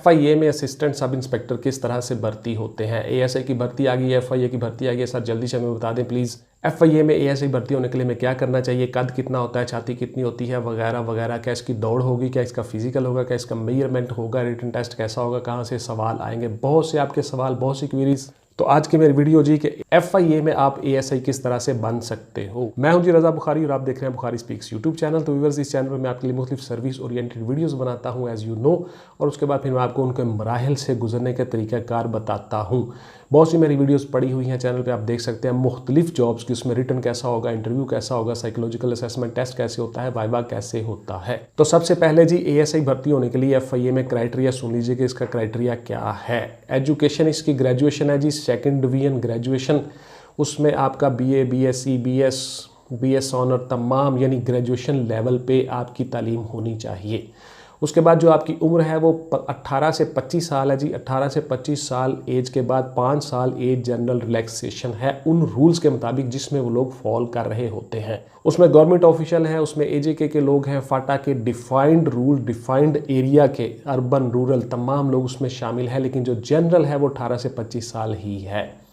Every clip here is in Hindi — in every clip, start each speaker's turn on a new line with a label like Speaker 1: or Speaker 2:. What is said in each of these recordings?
Speaker 1: FIA में असिस्टेंट सब इंस्पेक्टर किस तरह से भर्ती होते हैं। ASI की भर्ती आ गई है, FIA की भर्ती आ गई है। सर जल्दी से हमें बता दें प्लीज़, FIA में ASI भर्ती होने के लिए हमें क्या करना चाहिए, कद कितना होता है, छाती कितनी होती है, वगैरह वगैरह। क्या इसकी दौड़ होगी, क्या इसका फिजिकल होगा, क्या इसका मेजरमेंट होगा, रिटन टेस्ट कैसा होगा, कहाँ से सवाल आएंगे, बहुत से आपके सवाल, बहुत सी क्वेरीज। तो आज की मेरी वीडियो जी कि FIA में आप ASI किस तरह से बन सकते हो। मैं हूं जी रजा बुखारी और आप देख रहे हैं बुखारी स्पीक्स यूट्यूब चैनल। तो व्यूअर्स, इस चैनल पर मैं आपके लिए मुख्तलिफ सर्विस ओरिएंटेड वीडियोस बनाता हूं एज यू नो, और उसके बाद फिर मैं आपको उनके मराहिल से गुजरने के तरीक़ाकार बताता हूँ। बहुत सी मेरी वीडियोस पड़ी हुई हैं चैनल पे, आप देख सकते हैं मुख्तलिफ जॉब्स की, उसमें रिटन कैसा होगा, इंटरव्यू कैसा होगा, साइकोलॉजिकल असेसमेंट टेस्ट कैसे होता है, वाइवा कैसे होता है। तो सबसे पहले जी ASI भर्ती होने के लिए FIA में क्राइटेरिया सुन लीजिए कि इसका क्राइटेरिया क्या है। एजुकेशन इसकी ग्रेजुएशन है जी, सेकेंड डिवीजन ग्रेजुएशन। उसमें आपका BA, BSc, BS ऑनर तमाम यानी ग्रेजुएशन लेवल पे आपकी तालीम होनी चाहिए। उसके बाद जो आपकी उम्र है वो 18 से 25 साल है जी। 18 से 25 साल एज के बाद 5 साल एज जनरल रिलैक्सेशन है उन रूल्स के मुताबिक जिसमें वो लोग फॉलो कर रहे होते हैं। उसमें गवर्नमेंट ऑफिशियल है, उसमें AJK के लोग हैं, फाटा के डिफाइंड रूल, डिफाइंड एरिया के, अर्बन रूरल तमाम लोग उसमें शामिल हैं, लेकिन जो जनरल है वो 18 से 25 साल ही है।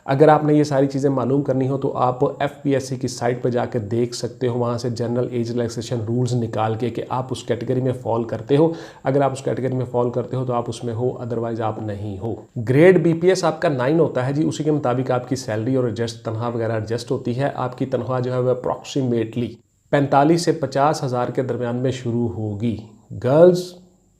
Speaker 1: अगर आपने ये सारी चीज़ें मालूम करनी हो तो आप FPSC की साइट पर जाकर देख सकते हो, वहाँ से जनरल एज रिलैक्सेशन रूल्स निकाल के कि आप उस कैटेगरी में फॉल करते हो। अगर आप उस कैटेगरी में फॉल करते हो तो आप उसमें हो, अदरवाइज आप नहीं हो। ग्रेड BPS आपका 9 होता है जी, उसी के मुताबिक आपकी सैलरी और एडजस्ट तनख्वाह वगैरह एडजस्ट होती है। आपकी तनख्वाह जो है वह अप्रॉक्सीमेटली 45 से 50 हज़ार के दरमियान में शुरू होगी। गर्ल्स,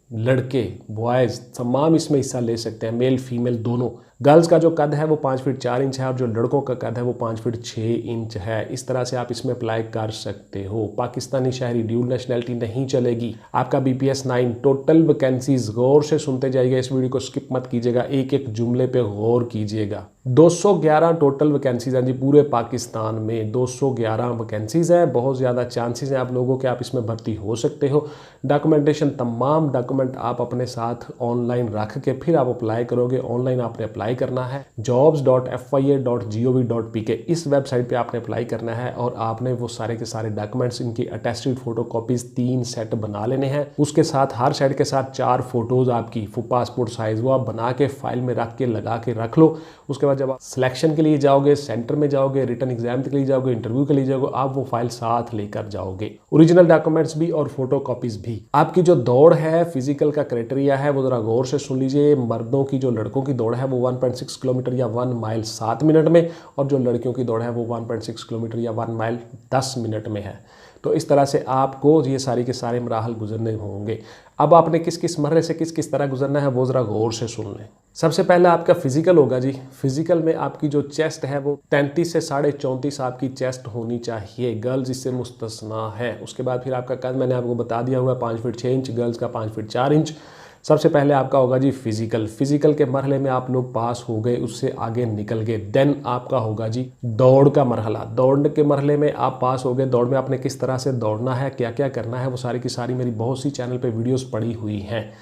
Speaker 1: लड़के, बॉयज़ तमाम इसमें हिस्सा ले सकते हैं, मेल फीमेल दोनों। गर्ल्स का जो कद है वो 5 फीट 4 इंच है और जो लड़कों का कद है वो 5 फीट 6 इंच है। इस तरह से आप इसमें अप्लाई कर सकते हो। पाकिस्तानी शहरी, ड्यूल नेशनैलिटी नहीं चलेगी। आपका BPS 9 टोटल वैकेंसीज, गौर से सुनते जाइएगा, इस वीडियो को स्किप मत कीजिएगा, एक एक जुमले पे गौर कीजिएगा। 211 टोटल वैकेंसीज हैं जी पूरे पाकिस्तान में, 211 वैकेंसीज हैं। बहुत ज़्यादा चांसेस हैं आप लोगों के आप इसमें भर्ती हो सकते हो। डॉक्यूमेंटेशन, तमाम डॉक्यूमेंट आप अपने साथ ऑनलाइन रख के फिर आप अप्लाई करोगे। ऑनलाइन आपने अप्लाई करना है jobs.fia.gov.pk, इस वेबसाइट पे आपने अप्लाई करना है और आपने वो सारे के सारे डॉक्यूमेंट्स, इनकी अटेस्टेड फोटो कॉपीज 3 सेट बना लेने हैं। उसके साथ हर सेट के साथ 4 फोटोज आपकी पासपोर्ट साइज, वो आप बना के फाइल में रख के लगा के रख लो। उसके बाद जब आप सिलेक्शन के लिए जाओगे, सेंटर में जाओगे, रिटन एग्जाम के लिए जाओगे, इंटरव्यू के लिए जाओगे, आप वो फाइल साथ लेकर जाओगे, ओरिजिनल डॉक्यूमेंट्स भी और फोटो कॉपीज भी। आपकी जो दौड़ है, फिजिकल का क्राइटेरिया है, वो जरा गौर से सुन लीजिए। मर्दों की जो लड़कों की दौड़ है वो 1.6 किलोमीटर या 1 माइल 7 मिनट में, और जो लड़कियों की दौड़ है वो 1.6 किलोमीटर या 1 माइल 10 मिनट में है। तो इस तरह से आपको ये सारी के सारे मराहल गुजरने होंगे। अब आपने किस किस मरहले से किस किस तरह गुजरना है वो ज़रा गौर से सुन लें। सबसे पहले आपका फिजिकल होगा जी। फिजिकल में आपकी जो चेस्ट है वो 33 से 34.5 आपकी चेस्ट होनी चाहिए, गर्ल्स इससे मुस्तस्ना है। उसके बाद फिर आपका कद मैंने आपको बता दिया हुआ है, 5 फीट 6 इंच, गर्ल्स का 5 फीट 4 इंच। सबसे पहले आपका होगा जी फिजिकल के मरहले में आप लोग पास हो गए, उससे आगे निकल गए। देन आपका होगा जी दौड़ का मरहला। दौड़ के मरहले में आप पास हो गए। दौड़ में आपने किस तरह से दौड़ना है, क्या क्या करना है, वो सारी की सारी मेरी बहुत सी चैनल पे वीडियोस पड़ी हुई हैं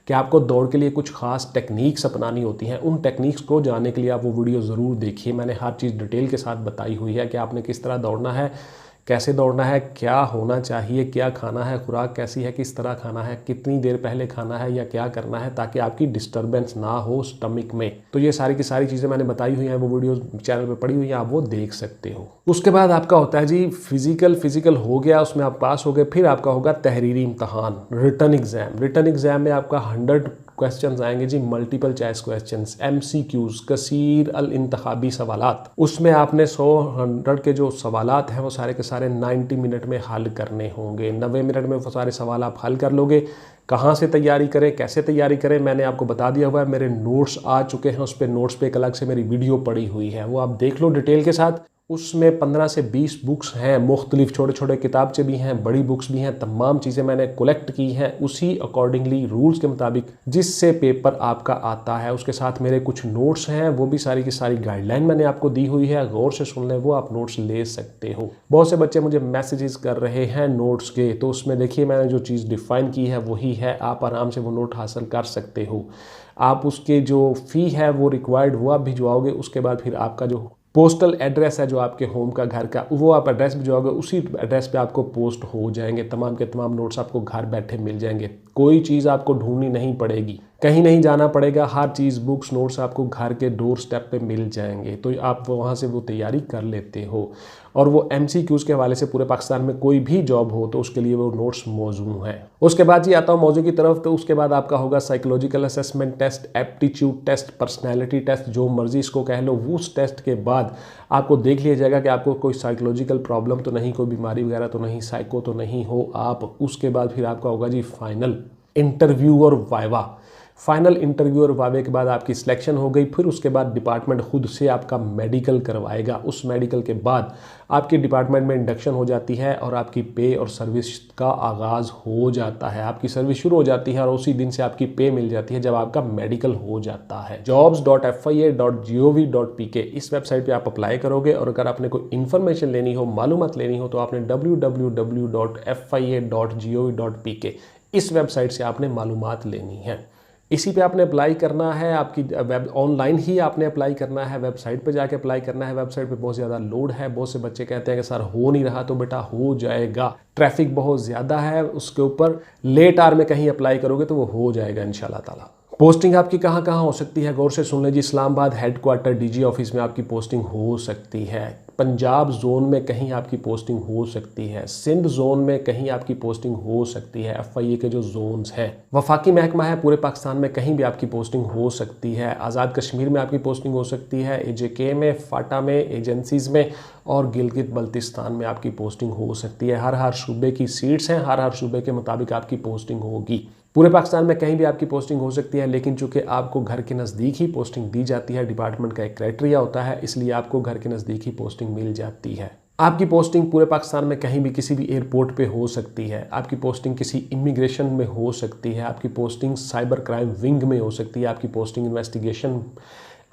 Speaker 1: कि आपको दौड़ के लिए कुछ खास टेक्निक्स अपनानी होती हैं। उन टेक्निक्स को जानने के लिए आप वो वीडियो ज़रूर देखिए। मैंने हर चीज़ डिटेल के साथ बताई हुई है कि आपने किस तरह दौड़ना है, कैसे दौड़ना है, क्या होना चाहिए, क्या खाना है, खुराक कैसी है, किस तरह खाना है, कितनी देर पहले खाना है या क्या करना है ताकि आपकी डिस्टर्बेंस ना हो स्टमक में। तो ये सारी की सारी चीज़ें मैंने बताई हुई हैं, वो वीडियो चैनल पे पड़ी हुई हैं, आप वो देख सकते हो। उसके बाद आपका होता है जी फिजिकल हो गया, उसमें आप पास हो गए। फिर आपका होगा तहरीरी इम्तहान, रिटन एग्ज़ाम। रिटन एग्ज़ाम में आपका 100 क्वेश्चंस आएंगे जी, मल्टीपल चॉइस क्वेश्चंस, MCQs, कसीर अल इंतखाबी सवालात। उसमें आपने 100 के जो सवालात हैं वो सारे के सारे 90 मिनट में हल करने होंगे। 90 मिनट में वो सारे सवाल आप हल कर लोगे। कहाँ से तैयारी करें, कैसे तैयारी करें, मैंने आपको बता दिया हुआ है। मेरे नोट्स आ चुके हैं, उस पर नोट्स पे एक अलग से मेरी वीडियो पड़ी हुई है, वो आप देख लो डिटेल के साथ। उसमें 15 से 20 बुक्स हैं, मुख्तलिफ छोटे छोटे किताबचे भी हैं, बड़ी बुक्स भी हैं, तमाम चीज़ें मैंने कलेक्ट की हैं उसी अकॉर्डिंगली रूल्स के मुताबिक जिससे पेपर आपका आता है। उसके साथ मेरे कुछ नोट्स हैं, वो भी सारी की सारी गाइडलाइन मैंने आपको दी हुई है, गौर से सुन लें, वो आप नोट्स ले सकते हो। बहुत से बच्चे मुझे मैसेजेस कर रहे हैं नोट्स के, तो उसमें देखिए मैंने जो चीज़ डिफ़ाइन की है वही है, आप आराम से वो नोट हासिल कर सकते हो। आप उसके जो फ़ी है वो रिक्वायर्ड वो आप भिजवाओगे, उसके बाद फिर आपका जो पोस्टल एड्रेस है जो आपके होम का घर का, वो आप एड्रेस भिजवाओगे, उसी एड्रेस पे आपको पोस्ट हो जाएंगे, तमाम के तमाम नोट्स आपको घर बैठे मिल जाएंगे। कोई चीज़ आपको ढूंढनी नहीं पड़ेगी, कहीं नहीं जाना पड़ेगा, हर चीज़ बुक्स नोट्स आपको घर के डोर स्टेप पे मिल जाएंगे। तो आप वहाँ से वो तैयारी कर लेते हो। और वो MCQs के हवाले से पूरे पाकिस्तान में कोई भी जॉब हो तो उसके लिए वो नोट्स मौजूद हैं। उसके बाद जी आता हूँ मौजू की तरफ, तो उसके बाद आपका होगा psychological assessment test, aptitude test, personality test, जो मर्जी इसको कह लो। उस टेस्ट के बाद आपको देख लिया जाएगा कि आपको कोई साइकोलॉजिकल प्रॉब्लम तो नहीं, कोई बीमारी वगैरह तो नहीं, साइको तो नहीं हो आप। उसके बाद फिर आपका होगा जी फाइनल इंटरव्यू और वाइवा। फाइनल इंटरव्यू और वाइवे के बाद आपकी सिलेक्शन हो गई, फिर उसके बाद डिपार्टमेंट खुद से आपका मेडिकल करवाएगा। उस मेडिकल के बाद आपकी डिपार्टमेंट में इंडक्शन हो जाती है और आपकी पे और सर्विस का आगाज़ हो जाता है। आपकी सर्विस शुरू हो जाती है और उसी दिन से आपकी पे मिल जाती है जब आपका मेडिकल हो जाता है। jobs.fia.gov.pk इस वेबसाइट पे आप अप्लाई करोगे, और अगर आपने कोई इन्फॉर्मेशन लेनी हो, मालूमात लेनी हो, तो आपने www.fia.gov.pk इस वेबसाइट से आपने मालूमात लेनी है। इसी पे आपने अप्लाई करना है, आपकी वेब ऑनलाइन ही आपने अप्लाई करना है, वेबसाइट पे जाके अप्लाई करना है। वेबसाइट पे बहुत ज़्यादा लोड है, बहुत से बच्चे कहते हैं कि सर हो नहीं रहा, तो बेटा हो जाएगा। ट्रैफिक बहुत ज़्यादा है उसके ऊपर, लेट आवर में कहीं अप्लाई करोगे तो वो हो जाएगा इंशाल्लाह ताला। पोस्टिंग आपकी कहाँ कहाँ हो सकती है, गौर से सुन लीजिए। इस्लामाबाद हेडक्वार्टर DG ऑफिस में आपकी पोस्टिंग हो सकती है, पंजाब जोन में कहीं आपकी पोस्टिंग हो सकती है, सिंध जोन में कहीं आपकी पोस्टिंग हो सकती है। FIA के जो जोन्स हैं, वफाकी महकमा है, पूरे पाकिस्तान में कहीं भी आपकी पोस्टिंग हो सकती है। आज़ाद कश्मीर में आपकी पोस्टिंग हो सकती है, AJK में, फाटा में, एजेंसीज़ में, और गिलगित बल्तिस्तान में आपकी पोस्टिंग हो सकती है। हर सूबे की सीट्स हैं, हर सूबे के मुताबिक आपकी पोस्टिंग होगी। पूरे पाकिस्तान में कहीं भी आपकी पोस्टिंग हो सकती है, लेकिन चूंकि आपको घर के नज़दीक ही पोस्टिंग दी जाती है, डिपार्टमेंट का एक क्राइटेरिया होता है, इसलिए आपको घर के नज़दीक ही पोस्टिंग मिल जाती है। आपकी पोस्टिंग पूरे पाकिस्तान में कहीं भी किसी भी एयरपोर्ट पे हो सकती है, आपकी पोस्टिंग किसी इमिग्रेशन में हो सकती है, आपकी पोस्टिंग साइबर क्राइम विंग में हो सकती है, आपकी पोस्टिंग इन्वेस्टिगेशन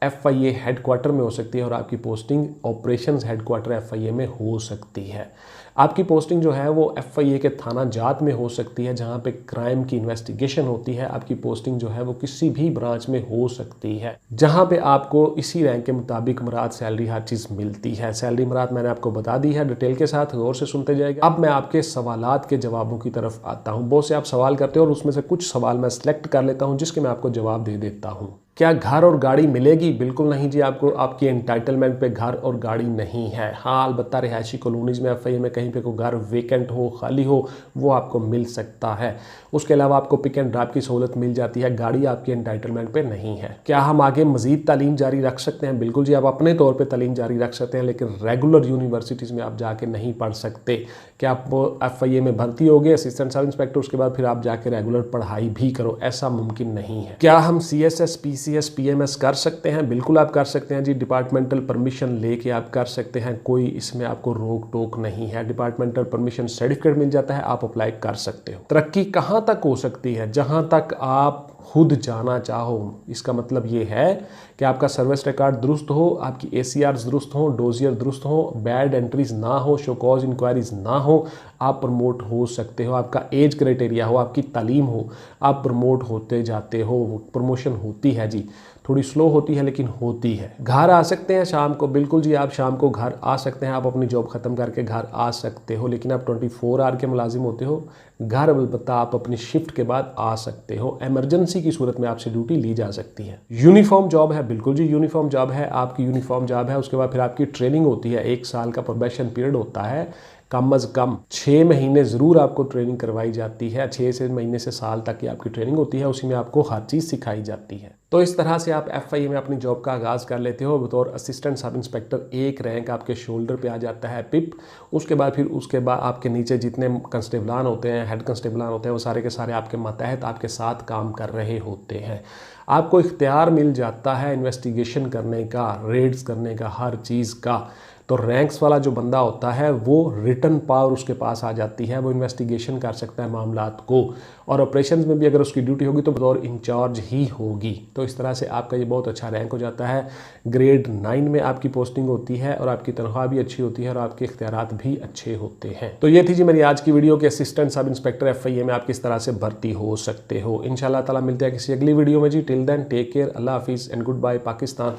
Speaker 1: FIA हेडक्वार्टर में हो सकती है, और आपकी पोस्टिंग ऑपरेशंस हेडक्वार्टर FIA में हो सकती है। आपकी पोस्टिंग जो है वो FIA के थाना जात में हो सकती है, जहां पे क्राइम की इन्वेस्टिगेशन होती है। आपकी पोस्टिंग जो है वो किसी भी ब्रांच में हो सकती है, जहां पे आपको इसी रैंक के मुताबिक मुराद सैलरी हर चीज़ मिलती है। सैलरी मुराद मैंने आपको बता दी है डिटेल के साथ, गौर से सुनते जाएगा। अब मैं आपके सवालात के जवाबों की तरफ आता हूँ। बहुत से आप सवाल करते हो और उसमें से कुछ सवाल मैं सिलेक्ट कर लेता हूँ जिसके मैं आपको जवाब दे देता हूँ। क्या घर और गाड़ी मिलेगी? बिल्कुल नहीं जी, आपको आपकी एंटाइटलमेंट पे घर और गाड़ी नहीं है। हाँ, अलबत्ता रिहायशी कॉलोनीज़ में FIA में कहीं पे कोई घर वेकेंट हो, खाली हो, वो आपको मिल सकता है। उसके अलावा आपको पिक एंड ड्रॉप की सहूलत मिल जाती है, गाड़ी आपकी एंटाइटलमेंट पे नहीं है। क्या हम आगे मजीद तालीम जारी रख सकते हैं? बिल्कुल जी, आप अपने तौर पर तालीम जारी रख सकते हैं, लेकिन रेगुलर यूनिवर्सिटीज़ में आप जाके नहीं पढ़ सकते। क्या आप FIA में भर्ती हो गए असिस्टेंट सब इंस्पेक्टर, उसके बाद फिर आप जाके रेगुलर पढ़ाई भी करो? ऐसा मुमकिन नहीं है। क्या हम CSS PCS PMS कर सकते हैं? बिल्कुल आप कर सकते हैं जी, डिपार्टमेंटल परमिशन लेके आप कर सकते हैं, कोई इसमें आपको रोक टोक नहीं है। डिपार्टमेंटल परमिशन सर्टिफिकेट मिल जाता है, आप अप्लाई कर सकते हो। तरक्की कहाँ तक हो सकती है? जहाँ तक आप खुद जाना चाहो। इसका मतलब ये है कि आपका सर्विस रिकॉर्ड दुरुस्त हो, आपकी ACRs दुरुस्त हो, डोजियर दुरुस्त हो, बैड एंट्रीज ना हो, शो कॉज इंक्वायरीज ना हो, आप प्रमोट हो सकते हो। आपका एज क्राइटेरिया हो, आपकी तालीम हो, आप प्रमोट होते जाते हो। प्रमोशन होती है जी, थोड़ी स्लो होती है लेकिन होती है। घर आ सकते हैं शाम को? बिल्कुल जी, आप शाम को घर आ सकते हैं, आप अपनी जॉब ख़त्म करके घर आ सकते हो, लेकिन आप 24 आवर के मुलाजिम होते हो। घर अलबत्ता आप अपनी शिफ्ट के बाद आ सकते हो, इमरजेंसी की सूरत में आपसे ड्यूटी ली जा सकती है। यूनिफॉर्म जॉब है? बिल्कुल जी, यूनिफॉर्म जॉब है, आपकी यूनिफॉर्म जॉब है। उसके बाद फिर आपकी ट्रेनिंग होती है, 1 साल का प्रोबेशन पीरियड होता है, कम अज़ कम 6 महीने ज़रूर आपको ट्रेनिंग करवाई जाती है। 6 महीने से साल तक की आपकी ट्रेनिंग होती है, उसी में आपको हर चीज़ सिखाई जाती है। तो इस तरह से आप FIA में अपनी जॉब का आगाज़ कर लेते हो बतौर असिस्टेंट सब इंस्पेक्टर। एक रैंक आपके शोल्डर पे आ जाता है, पिप। उसके बाद आपके नीचे जितने कंस्टेबलान होते हैं, हेड कंस्टेबलान होते हैं, वो सारे के सारे आपके मातहत आपके साथ काम कर रहे होते हैं। आपको इख्तियार मिल जाता है इन्वेस्टिगेशन करने का, रेड्स करने का, हर चीज़ का। तो रैंक्स वाला जो बंदा होता है वो रिटर्न पावर उसके पास आ जाती है, वो इन्वेस्टिगेशन कर सकता है मामलात को, और ऑपरेशंस में भी अगर उसकी ड्यूटी होगी तो बतौर इंचार्ज ही होगी। तो इस तरह से आपका ये बहुत अच्छा रैंक हो जाता है। ग्रेड 9 में आपकी पोस्टिंग होती है और आपकी तनख्वाह भी अच्छी होती है और आपके इख्तियारात भी अच्छे होते हैं। तो ये थी जी मेरी आज की वीडियो के असिस्टेंट सब इंस्पेक्टर FIA में आप किस तरह से भर्ती हो सकते हो। इंशाल्लाह ताला मिलते हैं किसी अगली वीडियो में जी। टिल देन टेक केयर, अल्लाह हाफिज़ एंड गुड बाय। पाकिस्तान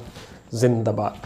Speaker 1: जिंदाबाद।